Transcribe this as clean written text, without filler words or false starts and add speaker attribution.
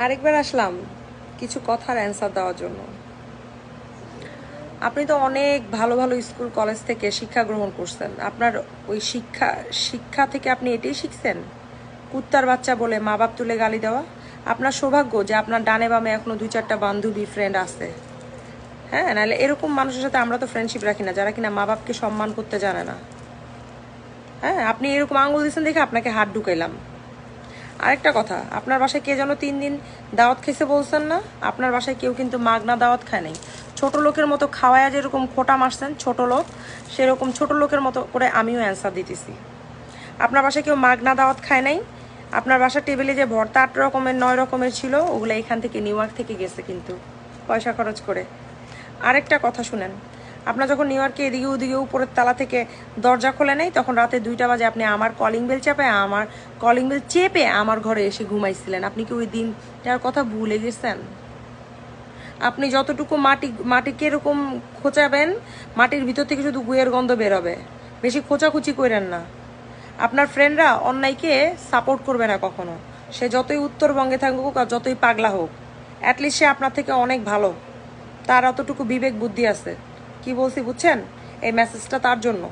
Speaker 1: আরেকবার আসলাম কিছু কথার অ্যান্সার দেওয়ার জন্য। আপনি তো অনেক ভালো ভালো স্কুল কলেজ থেকে শিক্ষা গ্রহণ করছেন, আপনার ওই শিক্ষা থেকে আপনি এটাই শিখছেন, কুত্তার বাচ্চা বলে মা বাপ তুলে গালি দেওয়া? আপনার সৌভাগ্য যে আপনার ডানে বামে এখনো 2-4টা বান্ধবী ফ্রেন্ড আছে। হ্যাঁ, নাহলে এরকম মানুষের সাথে আমরা তো ফ্রেন্ডশিপ রাখি না যারা কিনা মা বাপকে সম্মান করতে জানে না। হ্যাঁ, আপনি এরকম আঙুল দিয়েছেন দেখে আপনাকে হাত ঢুকাইলাম। আরেকটা কথা, আপনার বাসায় কে যেন 3 দিন দাওয়াত খেয়েছে বলছেন না? আপনার বাসায় কেউ কিন্তু মাগনা দাওয়াত খায় নাই। ছোট লোকের মতো খাওয়ায়া যেরকম খোটা মারছেন ছোট লোক, সেরকম ছোট লোকের মতো করে আমিও অ্যান্সার দিতেছি। আপনার বাসায় কেউ মাগনা দাওয়াত খায় নাই। আপনার বাসার টেবিলে যে ভর্তা 8 রকমের 9 রকমের ছিল, ওগুলো এখান থেকে নিউ ইয়র্ক থেকে গেছে কিন্তু পয়সা খরচ করে। আরেকটা কথা শুনেন, আপনার যখন নিউ ইয়র্কে এদিকে ওদিকে উপরের তালা থেকে দরজা খোলে নেই, তখন রাতে 2টা বাজে আপনি আমার কলিং বেল চেপে আমার ঘরে এসে ঘুমাইছিলেন। আপনি কি ওই দিনটার কথা ভুলে গেছেন? আপনি যতটুকু মাটিকে এরকম খোঁচাবেন, মাটির ভিতর থেকে শুধু গুয়ের গন্ধ বেরোবে। বেশি খোঁচাখুচি করেন না। আপনার ফ্রেন্ডরা অন্যায়কে সাপোর্ট করবে না কখনো, সে যতই উত্তরবঙ্গে থাকুক আর যতই পাগলা হোক। অ্যাটলিস্ট সে আপনার থেকে অনেক ভালো, তার অতটুকু বিবেক বুদ্ধি আছে। কি বলছি বুঝছেন? এই মেসেজটা তার জন্য।